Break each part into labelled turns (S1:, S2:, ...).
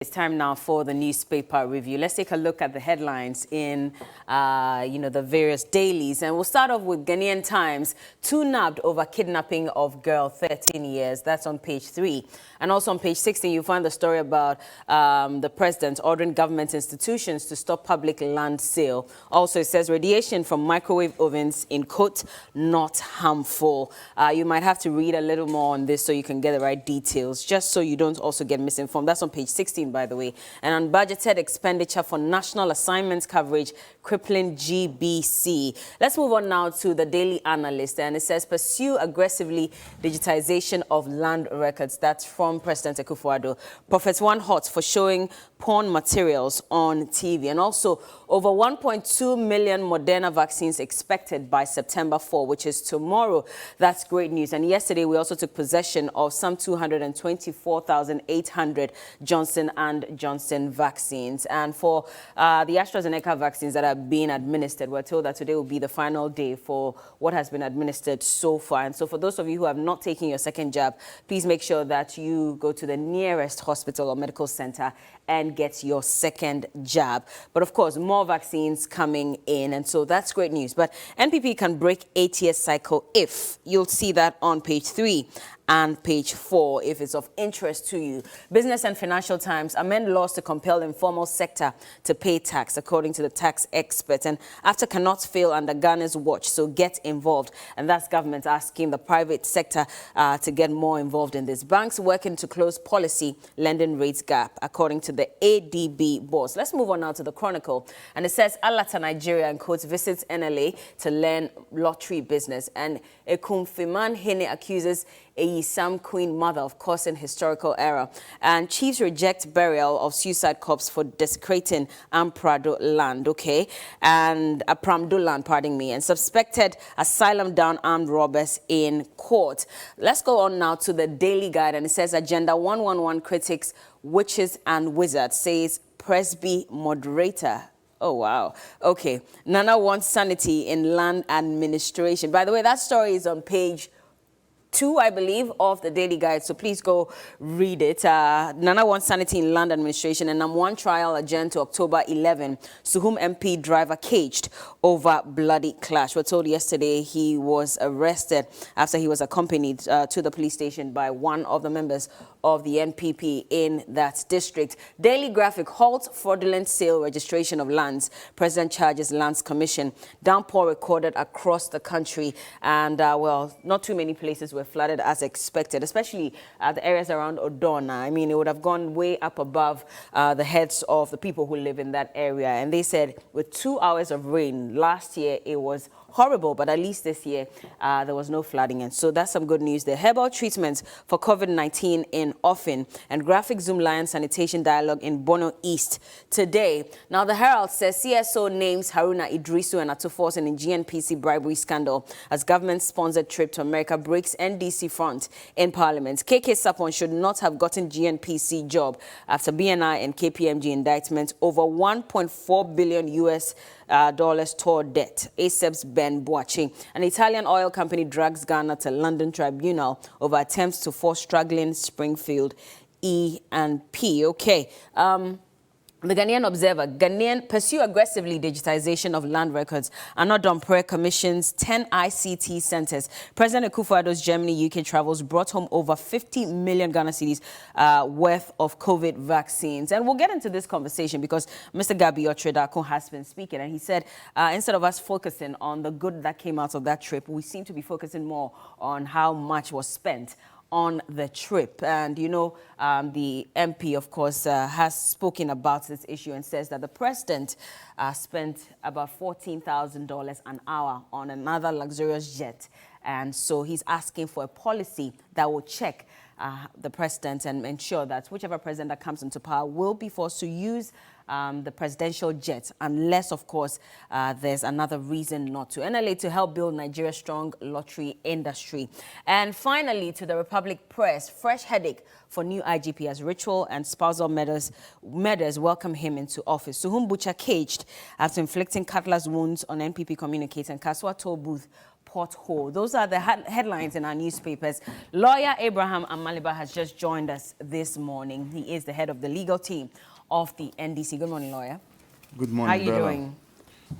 S1: It's time now for the newspaper review. Let's take a look at the headlines in, the various dailies. And we'll start off with Ghanaian Times. 2 nabbed over kidnapping of girl, 13 years. That's on page 3. And also on page 16, you find the story about the president ordering government institutions to stop public land sale. Also, it says radiation from microwave ovens in quote, not harmful. You might have to read a little more on this so you can get the right details, just so you don't also get misinformed. That's on page 16. By the way, and unbudgeted expenditure for national assignments coverage crippling GBC. Let's move on now to the Daily Analyst, and it says pursue aggressively digitization of land records. That's from President Akufo-Addo. Prophet One Hot for showing porn materials on TV, and also over 1.2 million Moderna vaccines expected by September 4, which is tomorrow. That's great news. And yesterday we also took possession of some 224,800 Johnson & Johnson vaccines. And for the AstraZeneca vaccines that are being administered, we're told that today will be the final day for what has been administered so far. And so for those of you who have not taken your second jab, please make sure that you go to the nearest hospital or medical center and get your second jab. But of course, more vaccines coming in, and so that's great news. But NPP can break 8-year cycle if. You'll see that on page 3 and page 4 if it's of interest to you. Business and Financial Times amend laws to compel informal sector to pay tax, according to the tax expert. And after cannot fail under Ghana's watch, so get involved. And that's government asking the private sector to get more involved in this. Banks working to close policy lending rates gap, according to the ADB boss. Let's move on now to the Chronicle. And it says Alata Nigeria and quotes visits NLA to learn lottery business. And Ekumfiman Hene accuses a Sam Queen mother of causing historical error. And chiefs reject burial of suicide corpse for desecrating Amprado land, okay? And Apramdo land, pardon me. And suspected asylum down armed robbers in court. Let's go on now to the Daily Guide. And it says Agenda 111 critics witches and wizards, says Presby moderator. Oh, wow. Okay. Nana wants sanity in land administration. By the way, that story is on page 2, I believe, of the Daily Guide, so please go read it. Nana wants sanity in land administration, and one trial adjourned to October 11. Suhum MP driver caged over bloody clash. We're told yesterday he was arrested after he was accompanied to the police station by one of the members of the NPP in that district. Daily Graphic halts fraudulent sale registration of lands. President charges Lands Commission. Downpour recorded across the country, and well, not too many places were flooded as expected, especially the areas around Odona. I mean, it would have gone way up above the heads of the people who live in that area. And they said with 2 hours of rain last year, it was horrible, but at least this year there was no flooding. And so that's some good news there. Herbal treatments for COVID-19 in Offin, and graphic Zoom Lion sanitation dialogue in Bono East today. Now, the Herald says CSO names Haruna Idrisu and Atufos in GNPC bribery scandal as government-sponsored trip to America breaks NDC front in Parliament. KK Sapon should not have gotten GNPC job after BNI and KPMG indictment over $1.4 billion US dollars toward debt. ASEP's Ben Boachi. An Italian oil company drags Ghana to London tribunal over attempts to force struggling Springfield E&P. Okay. The Ghanaian Observer, Ghanaian pursue aggressively digitization of land records. Anna Dompré commissions 10 ICT centers. President Akufo-Addo's Germany-UK travels brought home over 50 million Ghana cedis worth of COVID vaccines. And we'll get into this conversation because Mr. Gabi Otredako has been speaking, and he said instead of us focusing on the good that came out of that trip, we seem to be focusing more on how much was spent on the trip. And the MP, of course, has spoken about this issue and says that the president spent about $14,000 an hour on another luxurious jet. And so he's asking for a policy that will check the president and ensure that whichever president that comes into power will be forced to use the presidential jet, unless, of course, there's another reason not to. NLA to help build Nigeria's strong lottery industry. And finally, to the Republic Press, fresh headache for new IGP as ritual and spousal murders welcome him into office. Suhum Butcher caged after inflicting cutlass wounds on NPP communicator and Kaswa toll booth pothole. Those are the headlines in our newspapers. Lawyer Abraham Amaliba has just joined us this morning. He is the head of the legal team of the NDC. Good morning, lawyer.
S2: Good morning,
S1: How are you
S2: Bella.
S1: doing?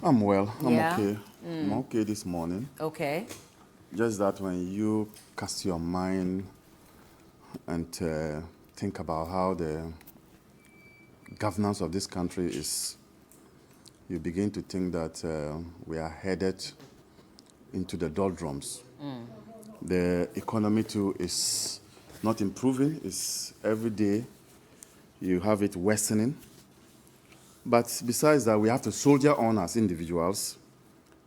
S2: I'm well. I'm
S1: Yeah?
S2: okay. I'm okay this morning.
S1: Okay.
S2: Just that when you cast your mind and think about how the governance of this country is, you begin to think that we are headed into the doldrums. The economy too is not improving. It's every day you have it worsening. But besides that, we have to soldier on as individuals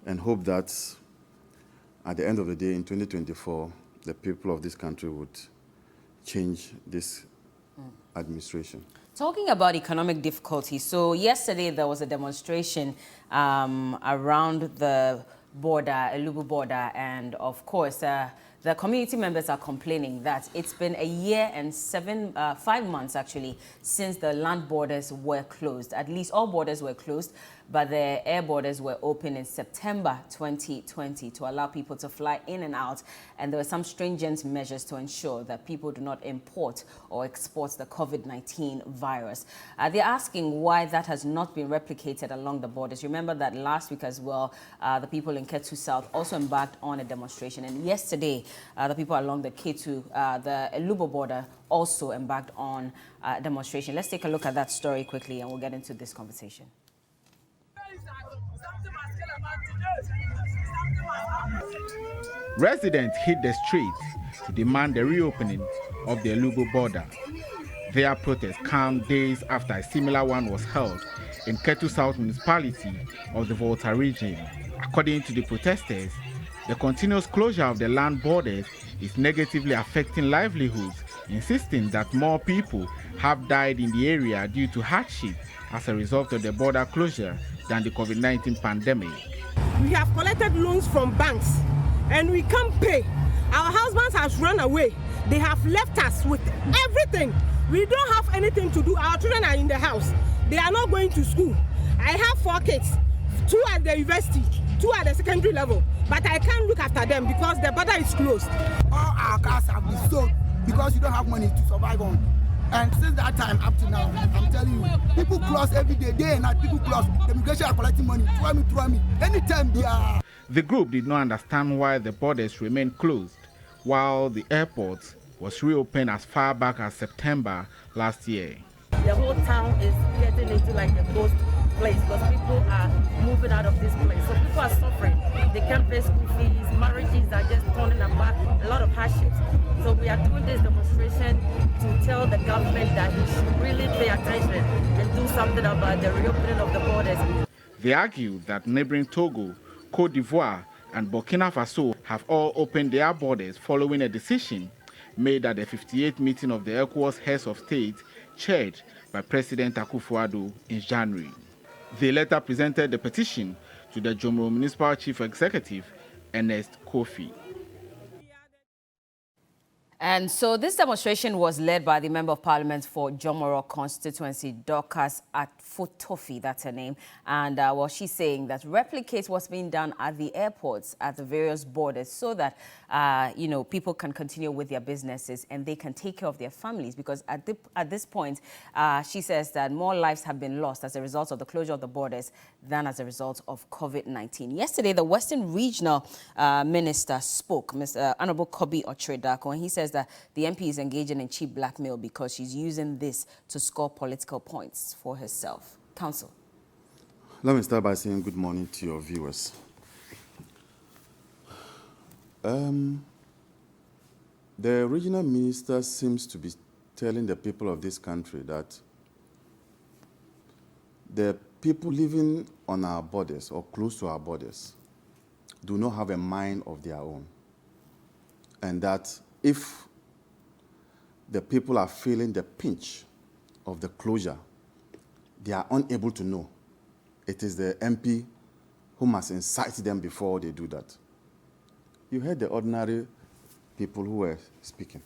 S2: and hope that at the end of the day, in 2024, the people of this country would change this administration.
S1: Talking about economic difficulties, so yesterday there was a demonstration around the border, Elubo border, and of course, the community members are complaining that it's been a year and 5 months actually since the land borders were closed. At least all borders were closed, but the air borders were open in September 2020 to allow people to fly in and out. And there were some stringent measures to ensure that people do not import or export the COVID-19 virus. They're asking why that has not been replicated along the borders. Remember that last week as well, the people in Ketu South also embarked on a demonstration. And yesterday, the people along the Ketu, the Elubo border, also embarked on a demonstration. Let's take a look at that story quickly and we'll get into this conversation.
S3: Residents hit the streets to demand the reopening of the Elubo border. Their protest came days after a similar one was held in Ketu South municipality of the Volta region. According to the protesters, the continuous closure of the land borders is negatively affecting livelihoods, insisting that more people have died in the area due to hardship as a result of the border closure than the COVID-19 pandemic.
S4: We have collected loans from banks and we can't pay. Our husbands have run away. They have left us with everything. We don't have anything to do. Our children are in the house. They are not going to school. I have 4 kids, 2 at the university, 2 at the secondary level, but I can't look after them because the border is closed.
S5: All our cars have been sold because you don't have money to survive on. And since that time up to now, I'm telling you, people cross every day, day and night, people cross. The immigration are collecting money, throw me. Anytime they are.
S3: The group did not understand why the borders remained closed, while the airport was reopened as far back as September last year.
S6: The whole town is getting into like a ghost place because people are moving out of this place. So people are suffering. They can't pay school fees, marriages are just turning apart, a lot of hardships. So we are doing this demonstration to tell the government that he should really pay attention and do something about the reopening of the borders.
S3: They argue that neighboring Togo, Cote d'Ivoire, and Burkina Faso have all opened their borders following a decision made at the 58th meeting of the ECOWAS heads of state chaired by President Akufo-Addo in January. They later presented the petition to the Jomoro Municipal Chief Executive, Ernest Kofi.
S1: And so this demonstration was led by the Member of Parliament for Jomoro constituency, Dorcas Atfotofi, that's her name. And she's saying that replicate what's being done at the airports, at the various borders, so that, people can continue with their businesses and they can take care of their families. Because at this point, she says that more lives have been lost as a result of the closure of the borders than as a result of COVID-19. Yesterday, the Western Regional Minister spoke, Mr. Honorable Kobi Otredako, and he says that the MP is engaging in cheap blackmail because she's using this to score political points for herself. Counsel.
S2: Let me start by saying good morning to your viewers. The regional minister seems to be telling the people of this country that the people living on our borders or close to our borders do not have a mind of their own. And that if the people are feeling the pinch of the closure, they are unable to know. It is the MP who must incite them before they do that. You heard the ordinary people who were speaking.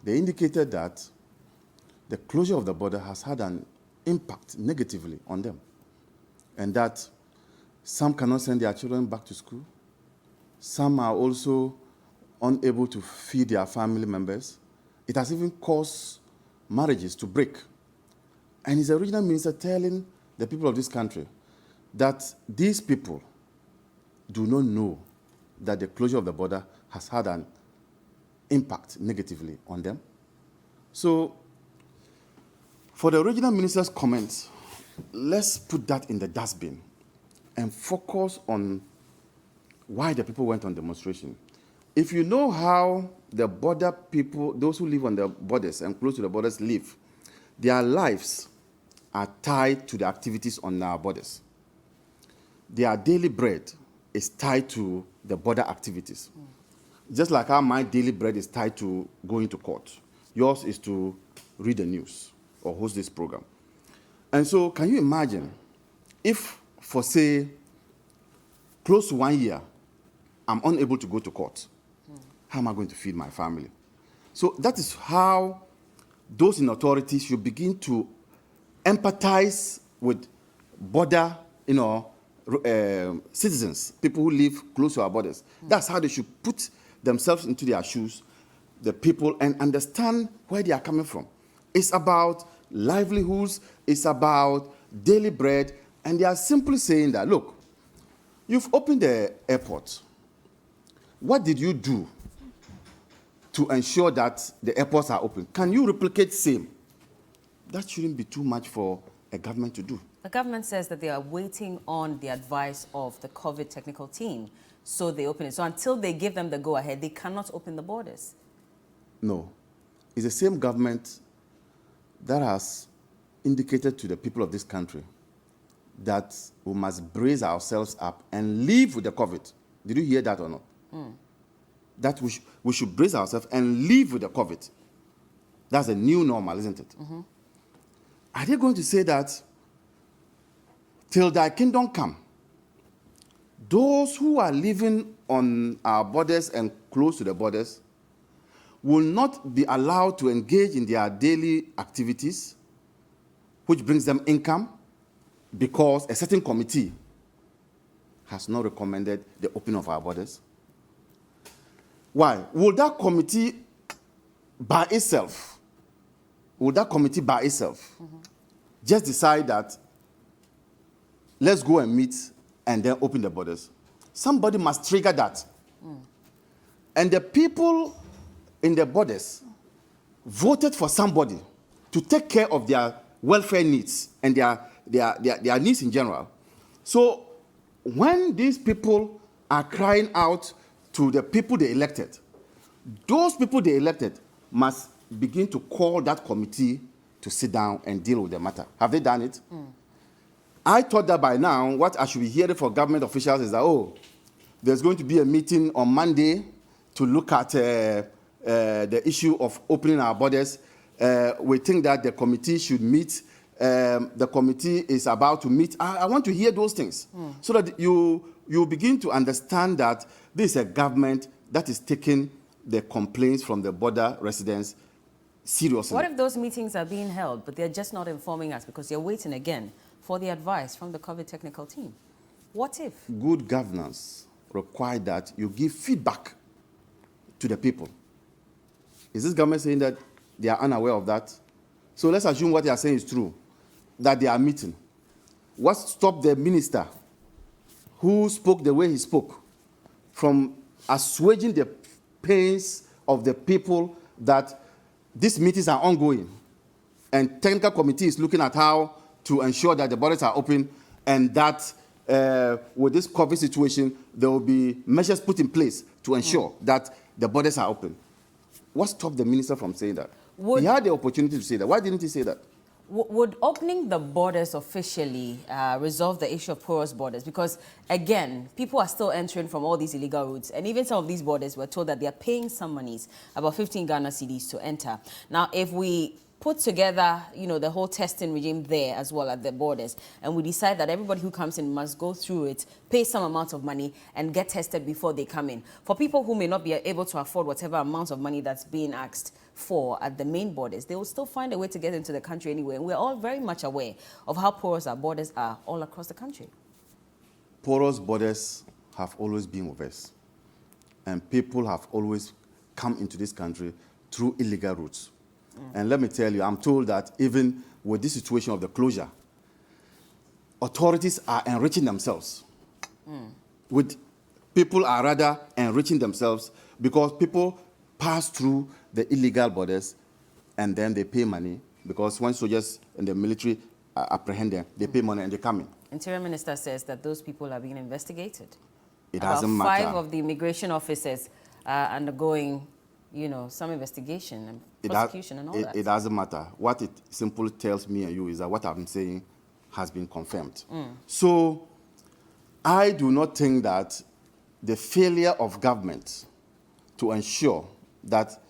S2: They indicated that the closure of the border has had an impact negatively on them, and that some cannot send their children back to school, Some are also unable to feed their family members. It has even caused marriages to break. And he's a regional minister telling the people of this country that these people do not know that the closure of the border has had an impact negatively on them. So, for the regional minister's comments, let's put that in the dustbin and focus on why the people went on demonstration. If you know how the border people, those who live on the borders and close to the borders live, their lives are tied to the activities on our borders. Their daily bread is tied to the border activities. Just like how my daily bread is tied to going to court. Yours is to read the news or host this program. And so can you imagine if, for say, close to 1 year, I'm unable to go to court, how am I going to feed my family? So that is how those in authority should begin to empathize with border, citizens, people who live close to our borders. That's how they should put themselves into their shoes, the people, and understand where they are coming from. It's about livelihoods, it's about daily bread, and they are simply saying that, look, you've opened the airport. What did you do to ensure that the airports are open? Can you replicate same? That shouldn't be too much for a government to do.
S1: The government says that they are waiting on the advice of the COVID technical team, so they open it. So until they give them the go-ahead, they cannot open the borders.
S2: No. It's the same government that has indicated to the people of this country that we must brace ourselves up and live with the COVID. Did you hear that or not? That we should brace ourselves and live with the COVID. That's a new normal, isn't it? Are they going to say that till thy kingdom come, those who are living on our borders and close to the borders will not be allowed to engage in their daily activities, which brings them income, because a certain committee has not recommended the opening of our borders? Why? Will that committee by itself just decide that let's go and meet and then open the borders? Somebody must trigger that. And the people in the borders voted for somebody to take care of their welfare needs and their needs in general. So when these people are crying out to the people they elected, those people they elected must begin to call that committee to sit down and deal with the matter. Have they done it? I thought that by now, what I should be hearing from government officials is that, there's going to be a meeting on Monday to look at the issue of opening our borders. We think that the committee should meet. The committee is about to meet. I want to hear those things so that you begin to understand that this is a government that is taking the complaints from the border residents seriously.
S1: What if those meetings are being held, but they're just not informing us because they're waiting again for the advice from the COVID technical team? What if?
S2: Good governance requires that you give feedback to the people. Is this government saying that they are unaware of that? So let's assume what they are saying is true, that they are meeting. What stopped the minister who spoke the way he spoke from assuaging the pains of the people that these meetings are ongoing and technical committee is looking at how to ensure that the borders are open and that with this COVID situation, there will be measures put in place to ensure that the borders are open? What stopped the minister from saying that? He had the opportunity to say that. Why didn't he say that?
S1: Would opening the borders officially resolve the issue of porous borders? Because, again, people are still entering from all these illegal routes. And even some of these borders were told that they are paying some monies, about 15 Ghana cedis to enter. Now, if we put together, the whole testing regime there as well at the borders, and we decide that everybody who comes in must go through it, pay some amount of money, and get tested before they come in. For people who may not be able to afford whatever amount of money that's being asked for at the main borders, they will still find a way to get into the country anyway. And we're all very much aware of how porous our borders are all across the country.
S2: Porous borders have always been with us. and people have always come into this country through illegal routes. And let me tell you, I'm told that even with this situation of the closure, authorities are enriching themselves. People are rather enriching themselves because people pass through the illegal borders and then they pay money, because when soldiers and the military apprehend them, they pay money and they come in.
S1: Interior Minister says that those people are being investigated.
S2: It doesn't matter.
S1: 5 of the immigration officers are undergoing, some investigation and prosecution and all that.
S2: It doesn't matter. What it simply tells me and you is that what I'm saying has been confirmed. So I do not think that the failure of government to ensure that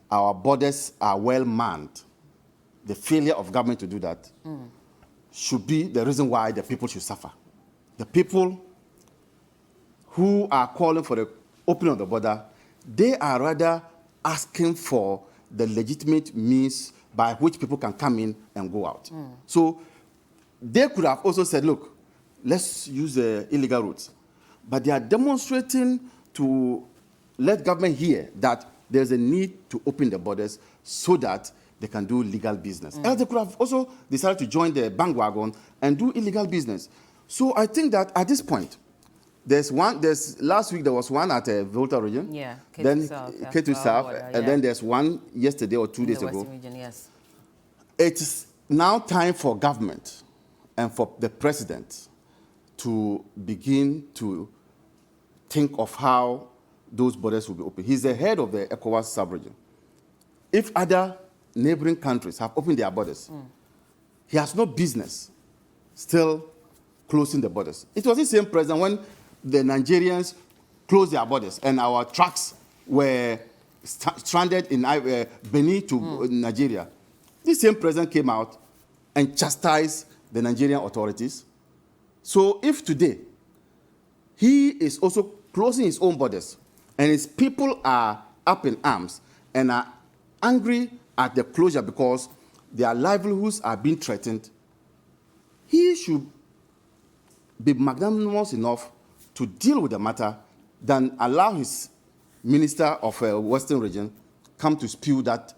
S2: our borders are well manned, the failure of government to do that should be the reason why the people should suffer. The people who are calling for the opening of the border, they are rather asking for the legitimate means by which people can come in and go out. So they could have also said, look, let's use the illegal routes. But they are demonstrating to let government hear that there's a need to open the borders so that they can do legal business. Else they could have also decided to join the bandwagon and do illegal business. So I think that at this point, last week there was one at Volta region.
S1: Yeah,
S2: then Ketu South, and then there's one yesterday or 2 days ago.
S1: Western region, yes.
S2: It's now time for government and for the president to begin to think of how those borders will be open. He's the head of the ECOWAS sub-region. If other neighboring countries have opened their borders, he has no business still closing the borders. It was the same president when the Nigerians closed their borders and our trucks were stranded in Benin to Nigeria. This same president came out and chastised the Nigerian authorities. So if today he is also closing his own borders and his people are up in arms and are angry at the closure because their livelihoods are being threatened, he should be magnanimous enough to deal with the matter than allow his minister of Western region come to spew that,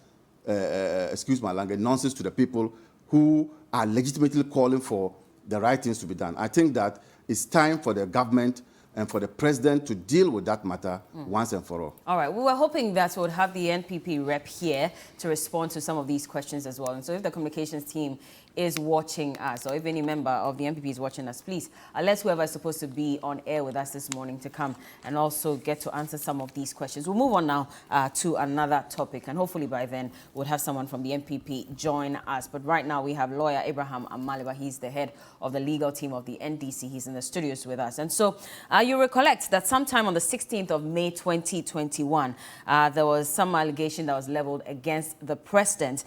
S2: excuse my language, nonsense to the people who are legitimately calling for the right things to be done. I think that it's time for the government and for the president to deal with that matter once and for all.
S1: All right. We were hoping that we would have the NPP rep here to respond to some of these questions as well. And so if the communications team is watching us, or if any member of the NPP is watching us, please let whoever is supposed to be on air with us this morning to come and also get to answer some of these questions. We'll move on now to another topic, and hopefully by then we'll have someone from the NPP join us. But right now we have lawyer Abraham Amaliba. He's the head of the legal team of the NDC. He's in the studios with us. And so you recollect that sometime on the 16th of May 2021, there was some allegation that was leveled against the president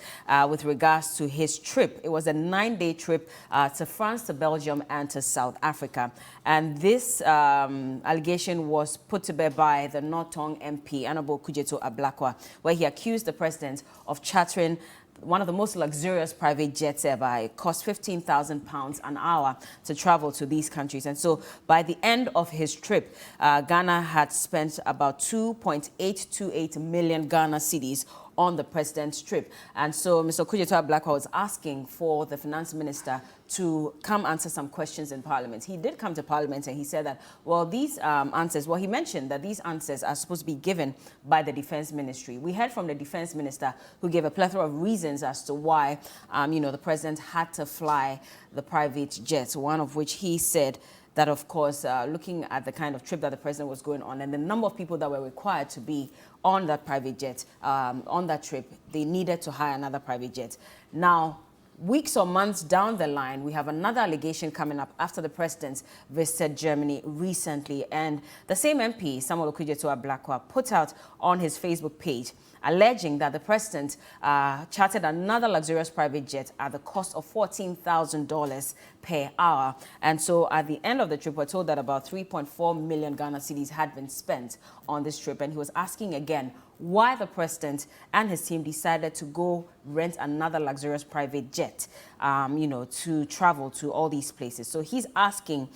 S1: with regards to his trip. It was a 9-day trip to France, to Belgium, and to South Africa. And this allegation was put to bear by the Northong MP, Honorable Kujeto Ablakwa, where he accused the president of chartering one of the most luxurious private jets ever. It cost £15,000 an hour to travel to these countries. And so by the end of his trip, Ghana had spent about 2.828 million Ghana cedis on the president's trip. And so Mr. Kujeto Ablakwa was asking for the finance minister to come answer some questions in Parliament. He did come to Parliament and he said that, well, these answers, well, he mentioned that these answers are supposed to be given by the Defense Ministry. We heard from the Defense Minister who gave a plethora of reasons as to why, the president had to fly the private jets, one of which he said that, of course, looking at the kind of trip that the president was going on and the number of people that were required to be on that private jet, on that trip, they needed to hire another private jet. Now, weeks or months down the line, we have another allegation coming up after the president visited Germany recently. And the same MP, Samuel Kujeto Ablakwa, put out on his Facebook page alleging that the president chartered another luxurious private jet at the cost of $14,000 per hour. And so at the end of the trip, we're told that about 3.4 million Ghana cedis had been spent on this trip. And he was asking again why the president and his team decided to go rent another luxurious private jet, to travel to all these places. So he's asking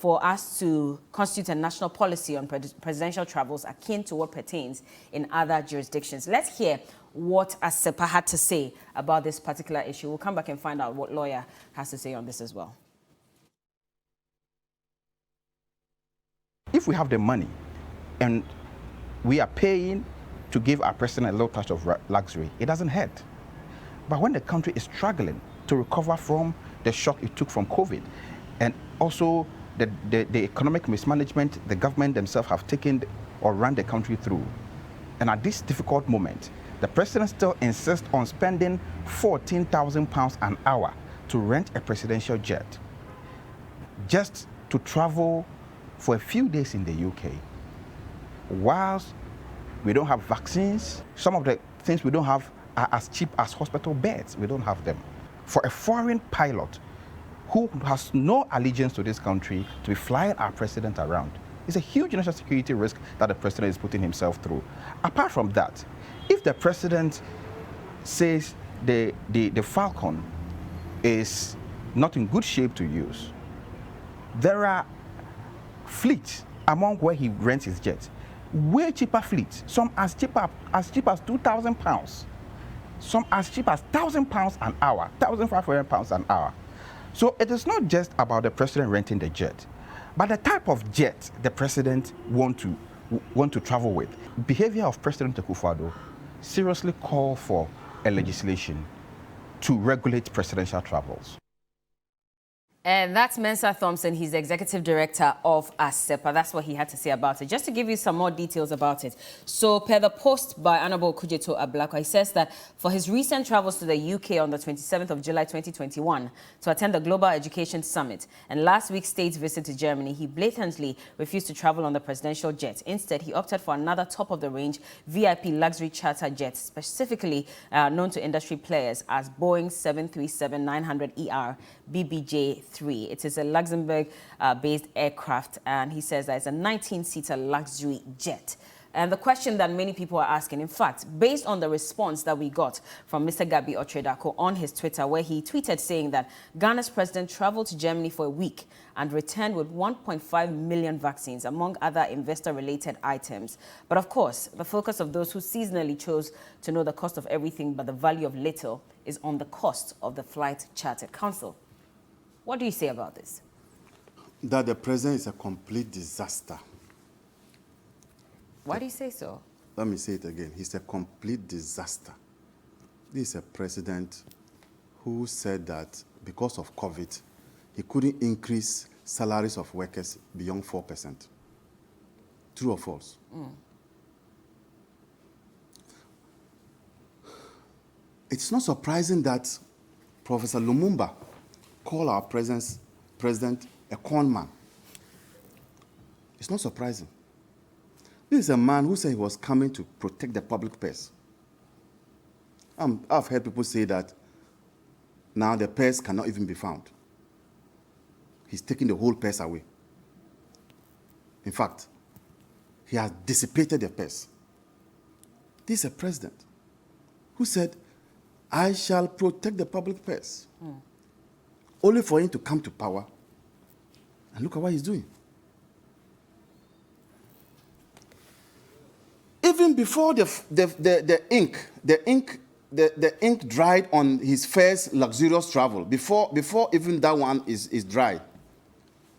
S1: for us to constitute a national policy on presidential travels akin to what pertains in other jurisdictions. Let's hear what ASEPA had to say about this particular issue. We'll come back and find out what lawyer has to say on this as well.
S7: If we have the money and we are paying to give our president a little touch of luxury, it doesn't hurt. But when the country is struggling to recover from the shock it took from COVID, and also the economic mismanagement the government themselves have taken or run the country through, and at this difficult moment, the president still insists on spending £14,000 an hour to rent a presidential jet just to travel for a few days in the UK. Whilst we don't have vaccines, some of the things we don't have are as cheap as hospital beds. We don't have them. For a foreign pilot who has no allegiance to this country to be flying our president around, it's a huge national security risk that the president is putting himself through. Apart from that, if the president says the Falcon is not in good shape to use, there are fleets among where he rents his jets, way cheaper fleets, some as cheap as £2,000, some as cheap as £1,000 an hour, £1,500 an hour. So it is not just about the president renting the jet, but the type of jet the president want to travel with. Behavior of President Akufo-Addo seriously call for a legislation to regulate presidential travels.
S1: And that's Mensa Thompson. He's the executive director of ASEPA. That's what he had to say about it. Just to give you some more details about it. So, per the post by Honorable Kujeto Ablakwa, he says that for his recent travels to the UK on the 27th of July 2021 to attend the Global Education Summit and last week's state visit to Germany, he blatantly refused to travel on the presidential jet. Instead, he opted for another top-of-the-range VIP luxury charter jet, specifically known to industry players as Boeing 737-900ER BBJ-3. It is a Luxembourg-based aircraft, and he says that it's a 19-seater luxury jet. And the question that many people are asking, in fact, based on the response that we got from Mr. Gabi Otredako on his Twitter, where he tweeted saying that Ghana's president traveled to Germany for a week and returned with 1.5 million vaccines, among other investor-related items. But of course, the focus of those who seasonally chose to know the cost of everything but the value of little is on the cost of the flight chartered. Council, what do you say about this?
S2: That the president is a complete disaster.
S1: Why do you say so?
S2: Let me say it again. He's a complete disaster. This is a president who said that because of COVID, he couldn't increase salaries of workers beyond 4%. True or false? It's not surprising that Professor Lumumba called our president a con man. It's not surprising. This is a man who said he was coming to protect the public purse. I've heard people say that now the purse cannot even be found. He's taking the whole purse away. In fact, he has dissipated the purse. This is a president who said, I shall protect the public purse. Only for him to come to power. And look at what he's doing. Even before the ink dried on his first luxurious travel, before even that one is dry,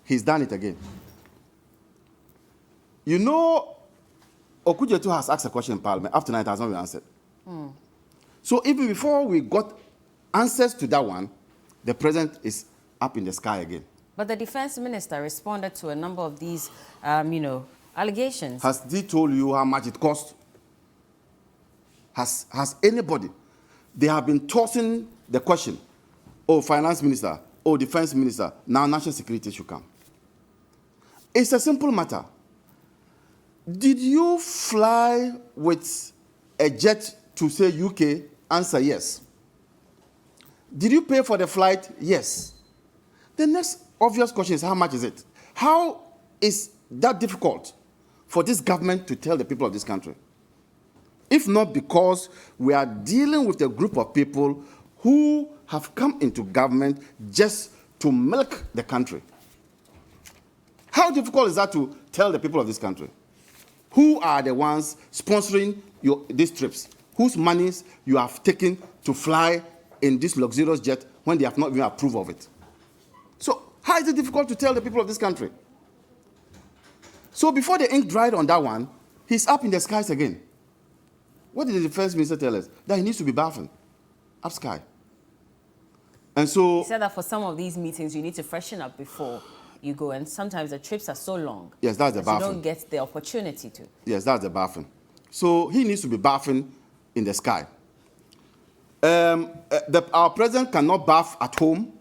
S2: he's done it again. You know, Okujetu has asked a question in Parliament. Up to tonight, it has not been answered. So even before we got answers to that one, the president is up in the sky again.
S1: But the defense minister responded to a number of these, allegations.
S2: Has he told you how much it cost? Has anybody? They have been tossing the question. Oh, finance minister. Oh, defense minister. Now national security should come. It's a simple matter. Did you fly with a jet to say UK? Answer yes. Did you pay for the flight? Yes. The next obvious question is how much is it? How is that difficult for this government to tell the people of this country? If not because we are dealing with a group of people who have come into government just to milk the country. How difficult is that to tell the people of this country? Who are the ones sponsoring these trips? Whose monies you have taken to fly in this luxurious jet when they have not even approved of it? So how is it difficult to tell the people of this country? So before the ink dried on that one, he's up in the skies again. What did the defense minister tell us? That he needs to be baffled up sky. And so...
S1: He said that for some of these meetings, you need to freshen up before you go. And sometimes the trips are so long.
S2: Yes, that's the baffling.
S1: You don't get the opportunity to.
S2: Yes, that's the baffling. So he needs to be baffling in the sky. Our president cannot bath at home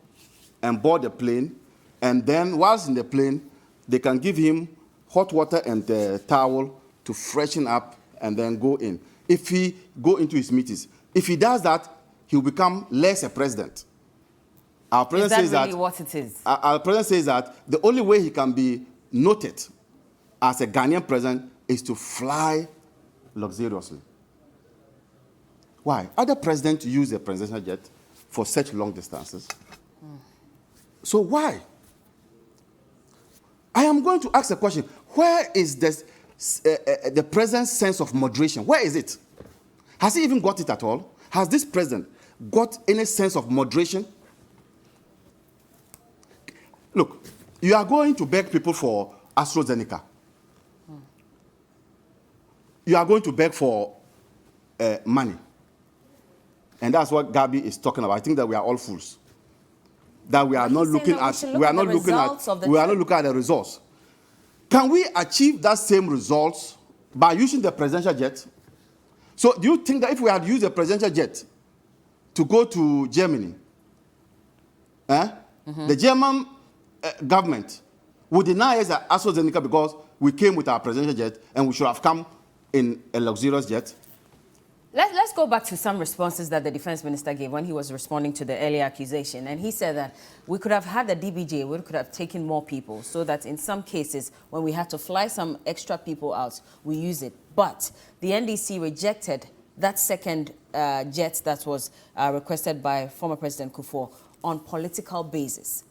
S2: and board the plane. And then whilst in the plane, they can give him hot water and a towel to freshen up and then go in. If he go into his meetings, if he does that, he will become less a president. Our president
S1: is that
S2: says
S1: really what it is?
S2: Our president says that the only way he can be noted as a Ghanaian president is to fly luxuriously. Why? Other presidents use a presidential jet for such long distances. So why? I am going to ask a question. Where is this, the president's sense of moderation? Where is it? Has he even got it at all? Has this president got any sense of moderation? Look, you are going to beg people for AstraZeneca. You are going to beg for money. And that's what Gabi is talking about. I think that we are all fools. That we are not looking at the results. Can we achieve that same results by using the presidential jet? So do you think that if we had used the presidential jet to go to Germany, the German government would deny us AstraZeneca because we came with our presidential jet and we should have come in a luxurious jet?
S1: Let's go back to some responses that the defense minister gave when he was responding to the earlier accusation. And he said that we could have had the DBJ, we could have taken more people so that in some cases, when we had to fly some extra people out, we use it. But the NDC rejected that second jet that was requested by former President Kufuor on political basis.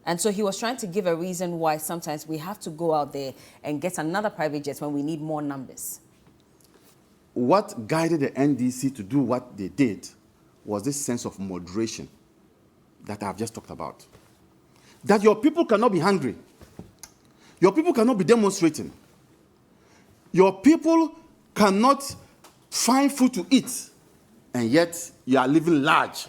S1: And so he was trying to give a reason why sometimes we have to go out there and get another private jet when we need more numbers.
S2: What guided the NDC to do what they did was this sense of moderation that I've just talked about. That your people cannot be hungry. Your people cannot be demonstrating. Your people cannot find food to eat, and yet you are living large.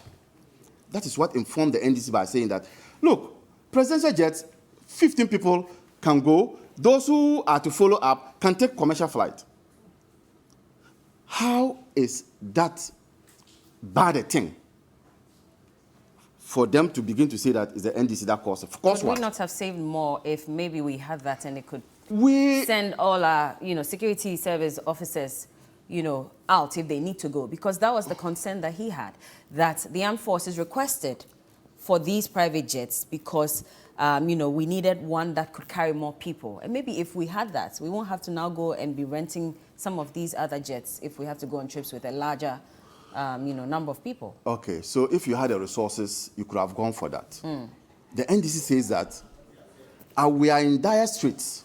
S2: That is what informed the NDC by saying that, look, presidential jets, 15 people can go. Those who are to follow up can take commercial flight. How is that bad a thing for them to begin to say that it's the NDC that caused it? Of course,
S1: would we not have saved more if maybe we had that and it could send all our, security service officers, out if they need to go? Because that was the concern that he had, that the armed forces requested for these private jets because, we needed one that could carry more people. And maybe if we had that, we won't have to now go and be renting some of these other jets if we have to go on trips with a larger, number of people. Okay,
S2: so if you had the resources, you could have gone for that. The NDC says that we are in dire straits.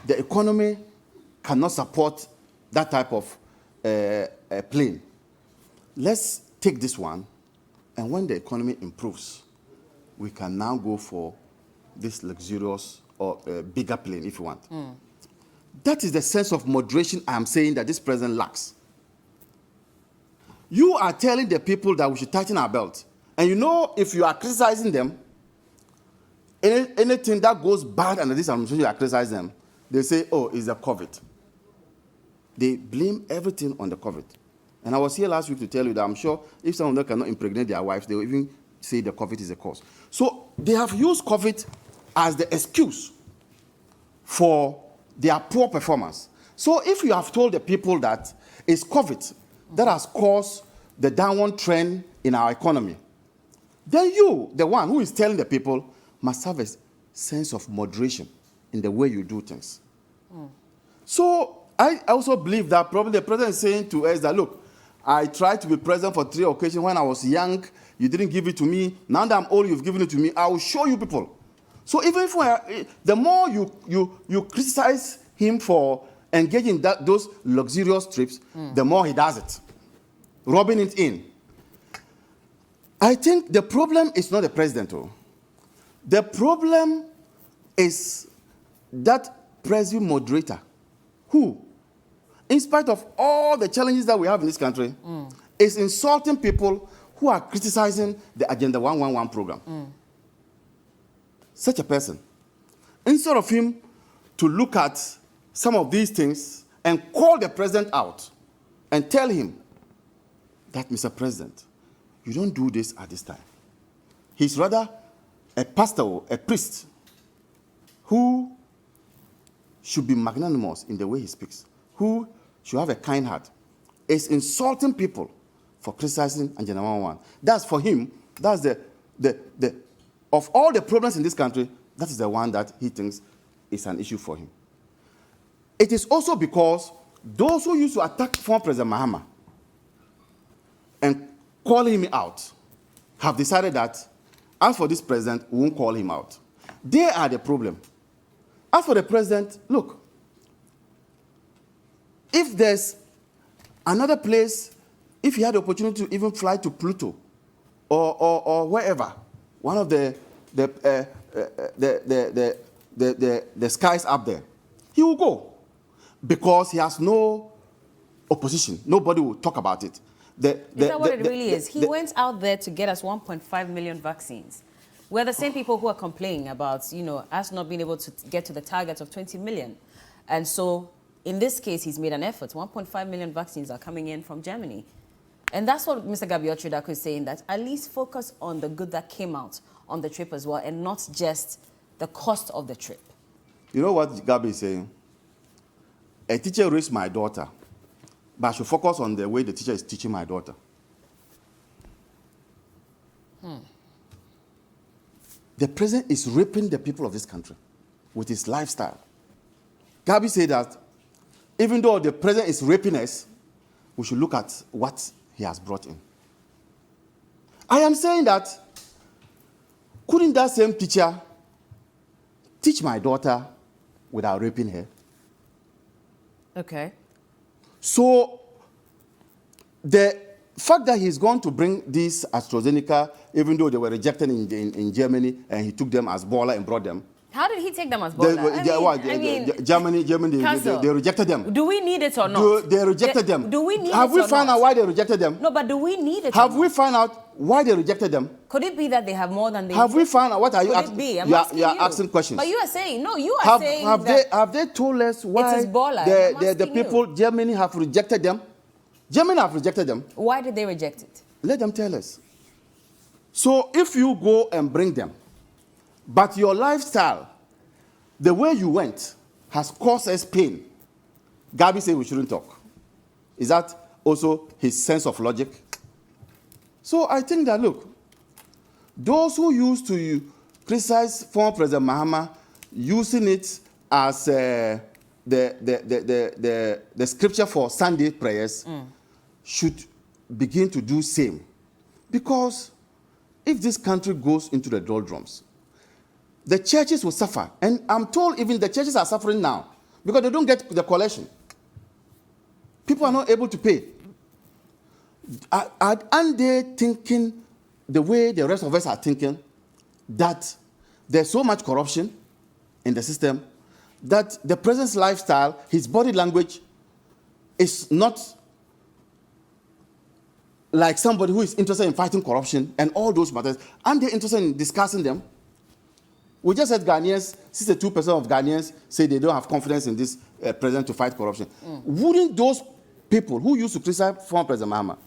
S2: The economy cannot support that type of plane. Let's take this one, and when the economy improves, we can now go for this luxurious or bigger plane if you want. That is the sense of moderation I am saying that this president lacks. You are telling the people that we should tighten our belt. And if you are criticizing them, anything that goes bad under this administration, you are criticizing them, they say, oh, it's the COVID. They blame everything on the COVID. And I was here last week to tell you that I'm sure if some of them cannot impregnate their wives, they will even say the COVID is the cause. So they have used COVID as the excuse for their poor performance. So if you have told the people that it's COVID that has caused the downward trend in our economy, then you, the one who is telling the people, must have a sense of moderation in the way you do things. So I also believe that probably the president is saying to us that, look, I tried to be president for 3 occasions when I was young. You didn't give it to me. Now that I'm old, you've given it to me. I will show you people. So even if the more you criticize him for engaging in those luxurious trips, the more he does it, rubbing it in. I think the problem is not the president. The problem is that Prez moderator who, in spite of all the challenges that we have in this country, is insulting people who are criticizing the Agenda 111 program. Such a person, instead of him to look at some of these things and call the president out and tell him that, Mr. President, you don't do this at this time. He's rather a pastor, a priest, who should be magnanimous in the way he speaks, who should have a kind heart, is insulting people for criticizing Agenda 111. That's for him, that's of all the problems in this country, that is the one that he thinks is an issue for him. It is also because those who used to attack former President Mahama and call him out have decided that, as for this president, we won't call him out. They are the problem. As for the president, look, if there's another place, if he had the opportunity to even fly to Pluto or wherever, one of the skies up there, he will go because he has no opposition. Nobody will talk about it.
S1: Is that what it really is? He went out there to get us 1.5 million vaccines. We're the same people who are complaining about, you know, us not being able to get to the target of 20 million. And so, in this case, he's made an effort. 1.5 million vaccines are coming in from Germany. And that's what Mr. Gabriel Tridako is saying, that at least focus on the good that came out on the trip as well, and not just the cost of the trip.
S2: You know what Gabi is saying? A teacher raised my daughter, but I should focus on the way the teacher is teaching my daughter. The president is raping the people of this country with his lifestyle. Gabi said that even though the president is raping us, we should look at what he has brought in. I am saying that, couldn't that same teacher teach my daughter without raping her?
S1: Okay.
S2: So the fact that he's going to bring these AstraZeneca, even though they were rejected in Germany, and he took them as baller and brought them.
S1: How did he take them as baller?
S2: Germany, they rejected them.
S1: Do we need it or not?
S2: They rejected them.
S1: Do we need
S2: Have
S1: it
S2: we
S1: or
S2: found
S1: not?
S2: out why they rejected them?
S1: No, but do we need it?
S2: Have we found out why they rejected them?
S1: Could it be that they have more than they
S2: Have we found out? What are you
S1: Could
S2: asking?
S1: it be?
S2: You are asking questions.
S1: But you are saying, no, you are saying
S2: have they told us why the people, Germany have rejected them? Germany have rejected them.
S1: Why did they reject it?
S2: Let them tell us. So if you go and bring them, but your lifestyle, the way you went, has caused us pain, Gabi said we shouldn't talk. Is that also his sense of logic? So I think that, look, those who used to criticize former President Mahama, using it as the scripture for Sunday prayers, should begin to do same. Because if this country goes into the doldrums, the churches will suffer. And I'm told even the churches are suffering now because they don't get the collection. People are not able to pay. Aren't they thinking the way the rest of us are thinking, that there's so much corruption in the system that the president's lifestyle, his body language, is not like somebody who is interested in fighting corruption and all those matters? Aren't they interested in discussing them? We just said Ghanaians, 62% of Ghanaians say they don't have confidence in this president to fight corruption. Wouldn't those people who used to criticize former President Mahama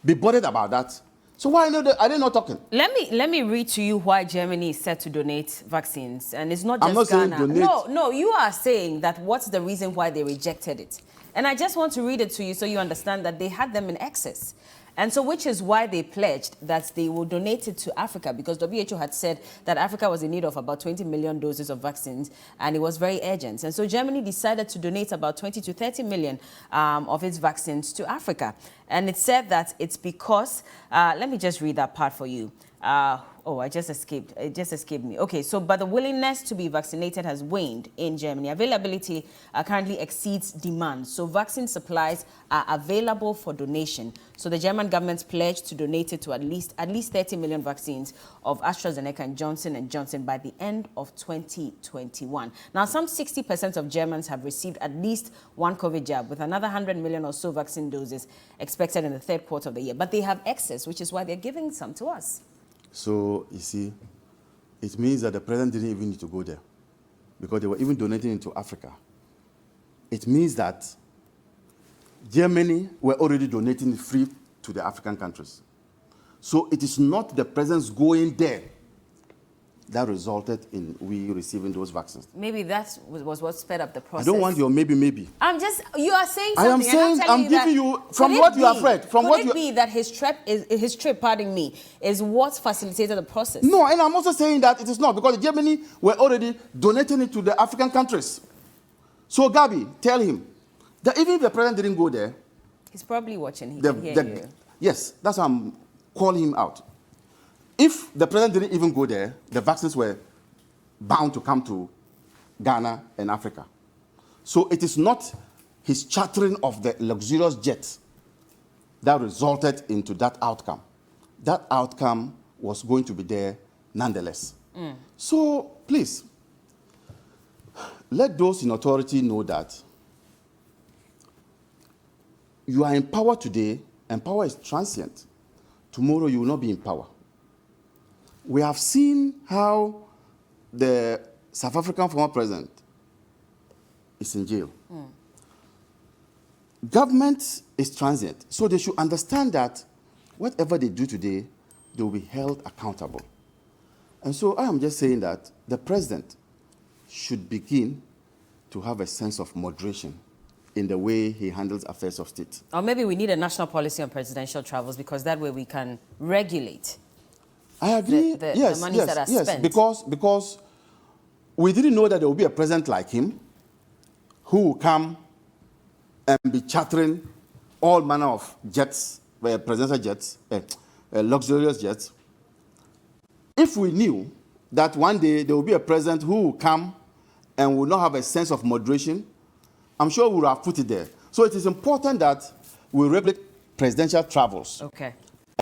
S2: be bothered about that? So why are they not talking?
S1: Let me read to you why Germany is set to donate vaccines. And it's not just
S2: I'm not
S1: Ghana.
S2: saying donate.
S1: No, you are saying that what's the reason why they rejected it. And I just want to read it to you so you understand that they had them in excess. And so, which is why they pledged that they will donate it to Africa, because WHO had said that Africa was in need of about 20 million doses of vaccines, and it was very urgent. And so Germany decided to donate about 20 to 30 million of its vaccines to Africa. And it said that it's because, let me just read that part for you. It just escaped me. Okay, so but the willingness to be vaccinated has waned in Germany. Availability currently exceeds demand. So vaccine supplies are available for donation. So the German government's pledged to donate it to at least 30 million vaccines of AstraZeneca and Johnson & Johnson by the end of 2021. Now, some 60% of Germans have received at least one COVID jab, with another 100 million or so vaccine doses expected in the third quarter of the year. But they have excess, which is why they're giving some to us.
S2: So, you see, it means that the president didn't even need to go there because they were even donating it to Africa. It means that Germany were already donating free to the African countries. So it is not the president's going there that resulted in we receiving those vaccines.
S1: Maybe that was what sped up the process.
S2: I don't want your maybe.
S1: You are saying something.
S2: I am saying, I'm giving you, from what you have read.
S1: Could it be that his trip, pardon me, is what facilitated the process?
S2: No, and I'm also saying that it is not, because Germany were already donating it to the African countries. So, Gabi, tell him that even if the president didn't go there,
S1: he's probably watching. He can hear you.
S2: Yes, that's why I'm calling him out. If the president didn't even go there, the vaccines were bound to come to Ghana and Africa. So it is not his chartering of the luxurious jet that resulted into that outcome. That outcome was going to be there nonetheless. So please, let those in authority know that you are in power today, and power is transient. Tomorrow you will not be in power. We have seen how the South African former president is in jail. Government is transient, so they should understand that whatever they do today, they will be held accountable. And so I am just saying that the president should begin to have a sense of moderation in the way he handles affairs of state.
S1: Or maybe we need a national policy on presidential travels, because that way we can regulate.
S2: I agree.
S1: The monies that are spent.
S2: Because we didn't know that there would be a president like him who will come and be chartering all manner of jets, presidential jets, luxurious jets. If we knew that one day there will be a president who will come and will not have a sense of moderation, I'm sure we would have put it there. So it is important that we regulate presidential travels.
S1: Okay.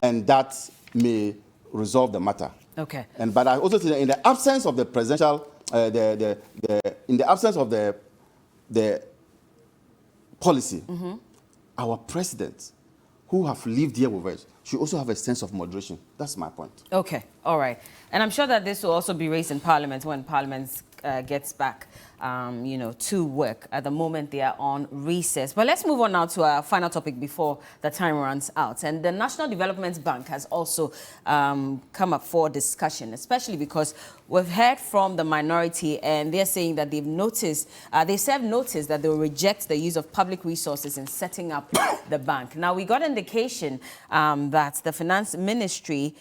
S2: And that may resolve the matter.
S1: Okay.
S2: But I also say that in the absence of the presidential, in the absence of the policy, our presidents who have lived here with us should also have a sense of moderation. That's my point.
S1: Okay. All right. And I'm sure that this will also be raised in Parliament when Parliament gets back, to work. At the moment, they are on recess. But let's move on now to our final topic before the time runs out. And the National Development Bank has also come up for discussion, especially because we've heard from the minority, and they're saying that they've noticed, they served notice that they will reject the use of public resources in setting up the bank. Now, we got indication that the Finance Ministry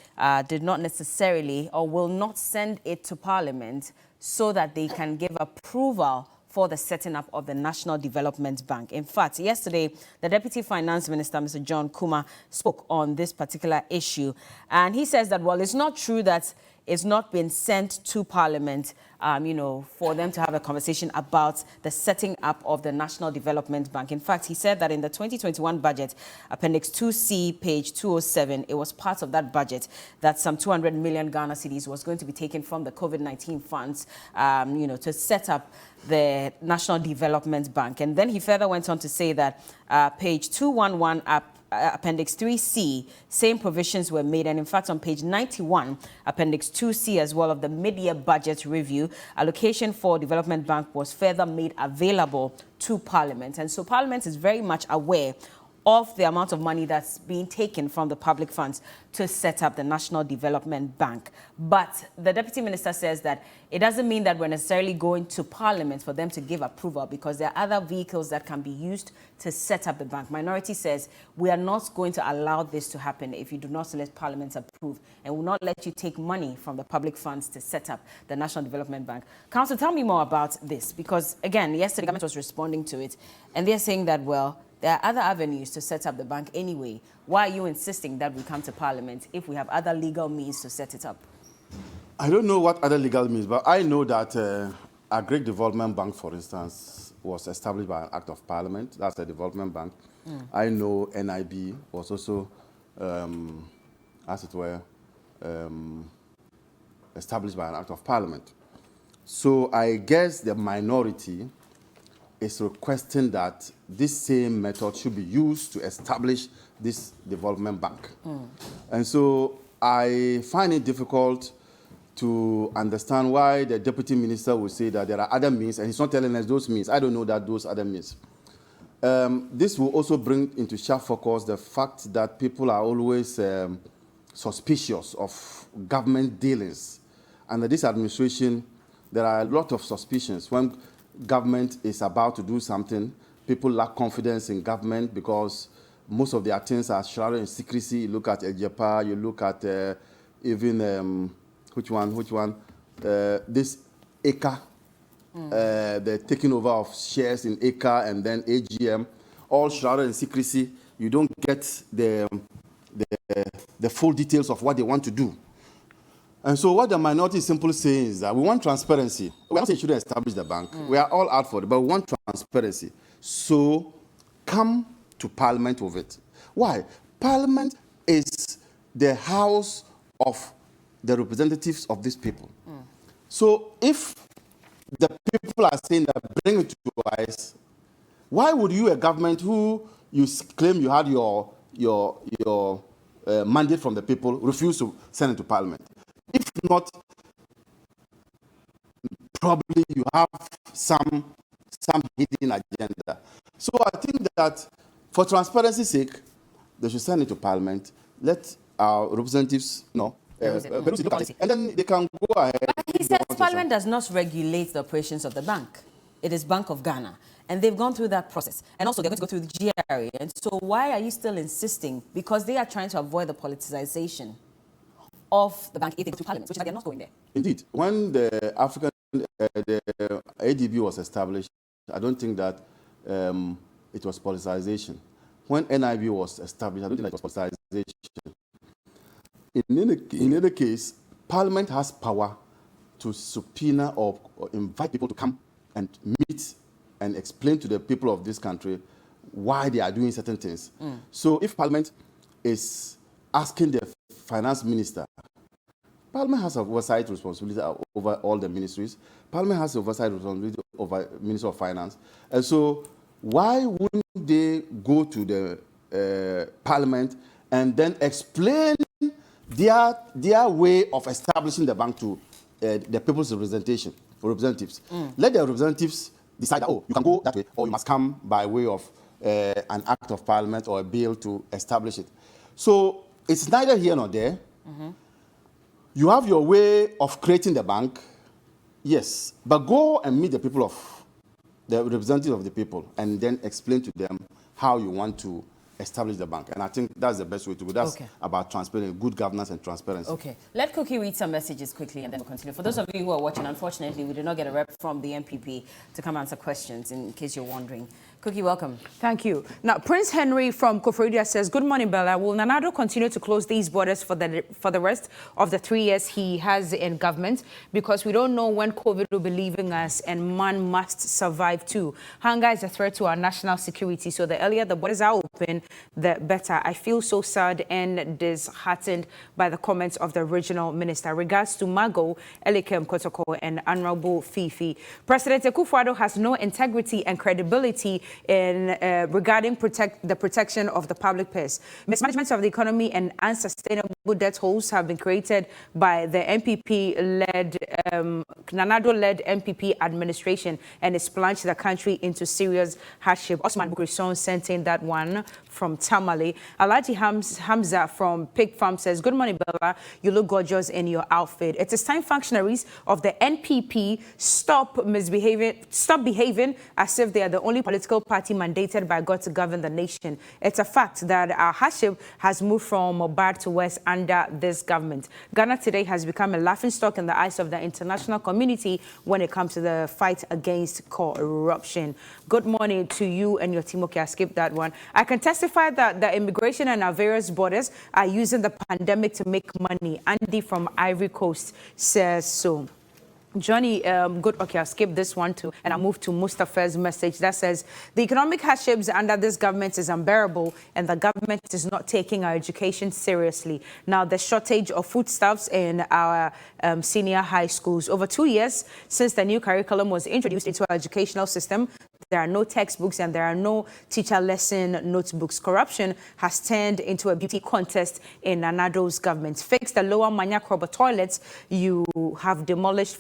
S1: did not necessarily or will not send it to Parliament so that they can give approval for the setting up of the National Development Bank. In fact, yesterday, the Deputy Finance Minister, Mr. John Kuma, spoke on this particular issue. And he says that, well, it's not true that it's not been sent to Parliament, for them to have a conversation about the setting up of the National Development Bank. In fact, he said that in the 2021 budget, Appendix 2C, page 207, it was part of that budget that some 200 million Ghana cedis was going to be taken from the COVID-19 funds, to set up the National Development Bank. And then he further went on to say that page 211 Appendix 3C, same provisions were made. And in fact, on page 91, Appendix 2C as well of the mid-year budget review, allocation for Development Bank was further made available to Parliament. And so Parliament is very much aware of the amount of money that's being taken from the public funds to set up the National Development Bank. But the Deputy Minister says that it doesn't mean that we're necessarily going to Parliament for them to give approval, because there are other vehicles that can be used to set up the bank. Minority says we are not going to allow this to happen if you do not let Parliament approve, and will not let you take money from the public funds to set up the National Development Bank. Council, tell me more about this, because again, yesterday the government was responding to it, and they're saying that, well, There are other avenues to set up the bank anyway. Why are you insisting that we come to Parliament if we have other legal means to set it up?
S2: I don't know what other legal means, but I know that a Greek Development Bank, for instance, was established by an act of Parliament. That's a development bank. I know NIB was also, as it were, established by an act of Parliament. So I guess the minority is requesting that this same method should be used to establish this development bank. And so I find it difficult to understand why the deputy minister would say that there are other means, and he's not telling us those means. I don't know that those other means. This will also bring into sharp focus the fact that people are always suspicious of government dealings. Under this administration, there are a lot of suspicions. When government is about to do something, people lack confidence in government because most of their things are shrouded in secrecy. You look at Ejepa, you look at even, which one? This ECA, the taking over of shares in ECA and then AGM, all shrouded in secrecy. You don't get the full details of what they want to do. And so what the minority is simply saying is that we want transparency. We are not saying you shouldn't establish the bank. We are all out for it, but we want transparency. So come to Parliament with it. Why? Parliament is the house of the representatives of these people. So if the people are saying that bring it to us, why would you, a government who you claim you had your mandate from the people, refuse to send it to Parliament? If not, probably you have some hidden agenda. So I think that for transparency's sake, they should send it to Parliament. Let our representatives know. Look at it, and then they can go ahead.
S1: But he says Parliament does not regulate the operations of the bank. It is Bank of Ghana. And they've gone through that process. And also they're going to go through the GRA. And so why are you still insisting? Because they are trying to avoid the politicization of the bank if they go to Parliament, which is why they're not going there.
S2: Indeed. When the the ADB was established, I don't think that it was politicization. When NIB was established, I don't think that it was politicization. In any case, Parliament has power to subpoena or invite people to come and meet and explain to the people of this country why they are doing certain things. So if Parliament is asking the finance minister, Parliament has oversight responsibility over all the ministries. Parliament has oversight responsibility over Minister of Finance. And so why wouldn't they go to the Parliament and then explain their way of establishing the bank to the people's representatives? Let the representatives decide that, oh, you can go that way, or you must come by way of an act of Parliament or a bill to establish it. So it's neither here nor there. You have your way of creating the bank, yes, but go and meet the people the representatives of the people, and then explain to them how you want to establish the bank. And I think that's the best way to go. That's about transparency, good governance and transparency.
S1: Okay. Let Cookie read some messages quickly and then we'll continue. For those of you who are watching, unfortunately, we did not get a rep from the MPP to come answer questions, in case you're wondering. Cookie, welcome.
S8: Thank you. Now, Prince Henry from Koforidua says, good morning, Bella. Will Nana Addo continue to close these borders for the rest of the 3 years he has in government? Because we don't know when COVID will be leaving us and man must survive too. Hunger is a threat to our national security. So the earlier the borders are open, the better. I feel so sad and disheartened by the comments of the regional minister. Regards to Mago, Elikem Kotoko, and Honorable Fifi. President Akufo-Addo has no integrity and credibility in regarding the protection of the public purse. Mismanagement of the economy and unsustainable debt holes have been created by the MPP-led, Nana-Addo-led MPP administration, and it's plunged the country into serious hardship. Osman Bukrison sent in that one from Tamale. Alhaji Hamza from Pig Farm says, good morning, Bella. You look gorgeous in your outfit. It is time functionaries of the NPP stop behaving as if they are the only political political party mandated by God to govern the nation. It's a fact that our hardship has moved from bad to worse under this government. Ghana today has become a laughingstock in the eyes of the international community when it comes to the fight against corruption. Good morning to you and your team. Okay, I skipped that one. I can testify that the immigration and our various borders are using the pandemic to make money. Andy from Ivory Coast says so. Johnny, good. Okay, I'll skip this one too, and I'll move to Mustafa's message that says the economic hardships under this government is unbearable, and the government is not taking our education seriously. Now, the shortage of foodstuffs in our senior high schools. Over 2 years since the new curriculum was introduced into our educational system, there are no textbooks and there are no teacher lesson notebooks. Corruption has turned into a beauty contest in Nanado's government. Fix the lower Manya Krobo toilets you have demolished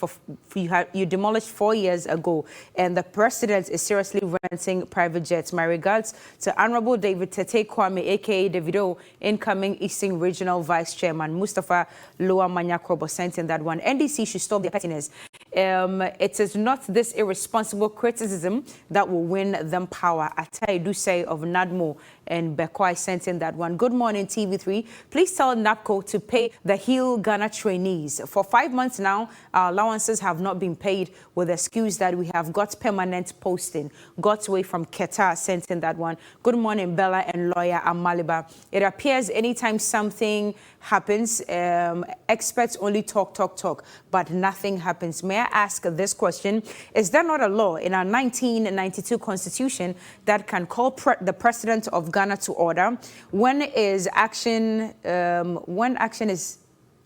S8: you demolished 4 years ago, and the president is seriously renting private jets. My regards to Honorable David Tete Kwame, aka Davido, incoming Eastern Regional Vice Chairman. Mustafa Lower Manya Krobo sent in that one. NDC should stop their pettiness. It is not this irresponsible criticism that will win them power. I do say of Nadmo and Bekwai sent in that one. Good morning, TV3. Please tell NAPCO to pay the Heal Ghana trainees. For 5 months now, our allowances have not been paid with the excuse that we have got permanent posting. Got away from Keta sent in that one. Good morning, Bella and lawyer Amaliba. It appears anytime something happens, experts only talk, but nothing happens. May I ask this question? Is there not a law in our 1992 Constitution that can call the President of Ghana to order when action is...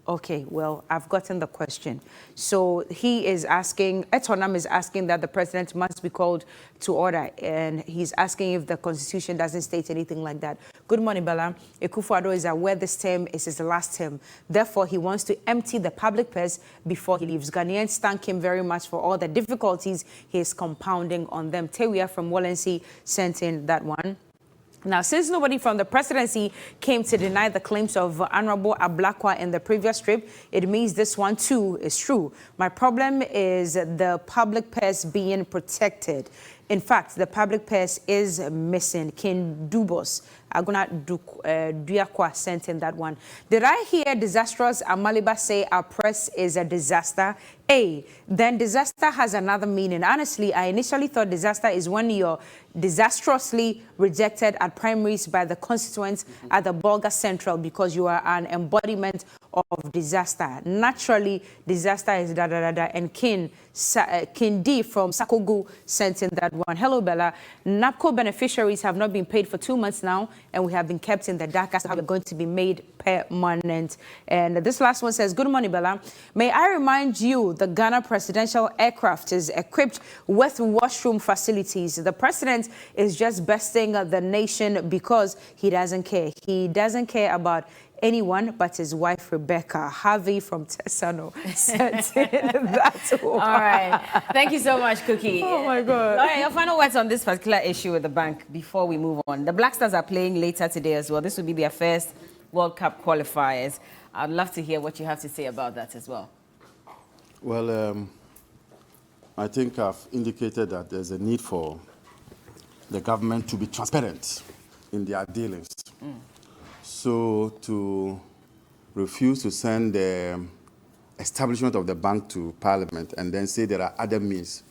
S8: Okay, well, I've gotten the question. So he is asking, Etonam is asking that the president must be called to order, and he's asking if the Constitution doesn't state anything like that. Good morning, Bella. Akufo-Addo is aware this term is his last term. Therefore, he wants to empty the public purse before he leaves. Ghanaians thank him very much for all the difficulties he is compounding on them. Tewia from Walensee sent in that one. Now, since nobody from the presidency came to deny the claims of Honorable Ablakwa in the previous trip, it means this one too is true. My problem is the public purse being protected. In fact, the public purse is missing. King Dubos, Aguna Duyakwa sent in that one. Did I hear disastrous Amaliba say our press is a disaster? Then disaster has another meaning. Honestly, I initially thought disaster is when you're disastrously rejected at primaries by the constituents at the Bolga Central because you are an embodiment of disaster. Naturally, disaster is da-da-da-da. And King D from Sakogu sent in that one. Hello, Bella. NAPCO beneficiaries have not been paid for 2 months now, and we have been kept in the dark as to how they're going to be made permanent. And this last one says, good morning, Bella. May I remind you, the Ghana presidential aircraft is equipped with washroom facilities. The president is just besting the nation because he doesn't care. He doesn't care about anyone but his wife, Rebecca. Harvey from Tessano sent that one.
S1: All right. Thank you so much, Cookie.
S8: Oh, my God.
S1: All right, your final words on this particular issue with the bank before we move on. The Black Stars are playing later today as well. This will be their first World Cup qualifiers. I'd love to hear what you have to say about that as well.
S2: Well, I think I've indicated that there's a need for the government to be transparent in their dealings. So to refuse to send the establishment of the bank to Parliament and then say there are other means,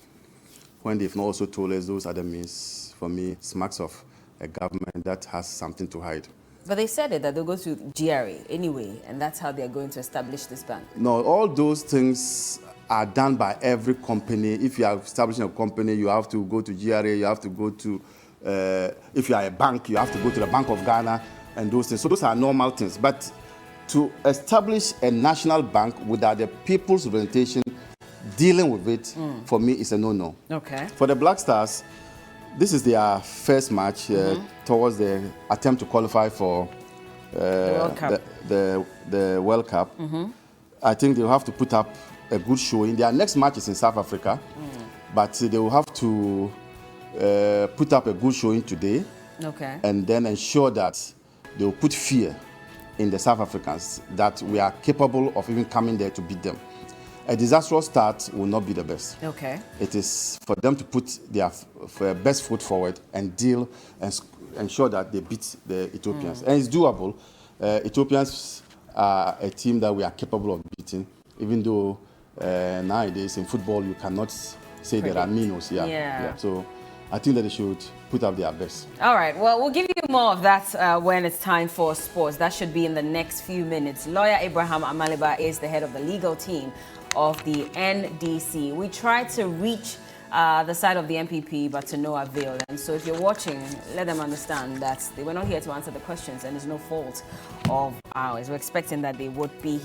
S2: when they've not also told us those other means, for me, smacks of a government that has something to hide.
S1: But they said that they'll go to GRA anyway, and that's how they're going to establish this bank.
S2: No, all those things are done by every company. If you are establishing a company, you have to go to GRA, you have to go to, if you are a bank, you have to go to the Bank of Ghana and those things. So those are normal things. But to establish a national bank without the people's representation dealing with it, for me, is a no-no.
S1: Okay.
S2: For the Black Stars, this is their first match towards the attempt to qualify for the World Cup. I think they'll have to put up a good showing. Their next match is in South Africa, but they will have to put up a good showing today, and then ensure that they will put fear in the South Africans that we are capable of even coming there to beat them. a disastrous start will not be the best.
S1: Okay.
S2: It is for them to put their best foot forward and deal and ensure that they beat the Ethiopians. And it's doable. Ethiopians are a team that we are capable of beating, even though nowadays in football you cannot say there are minnows. Yeah. So I think that they should put up their best.
S1: All right. Well, we'll give you more of that when it's time for sports. That should be in the next few minutes. Lawyer Abraham Amaliba is the head of the legal team of the NDC. We tried to reach the side of the MPP, but to no avail. And so if you're watching, let them understand that they were not here to answer the questions, and it's no fault of ours. We're expecting that they would be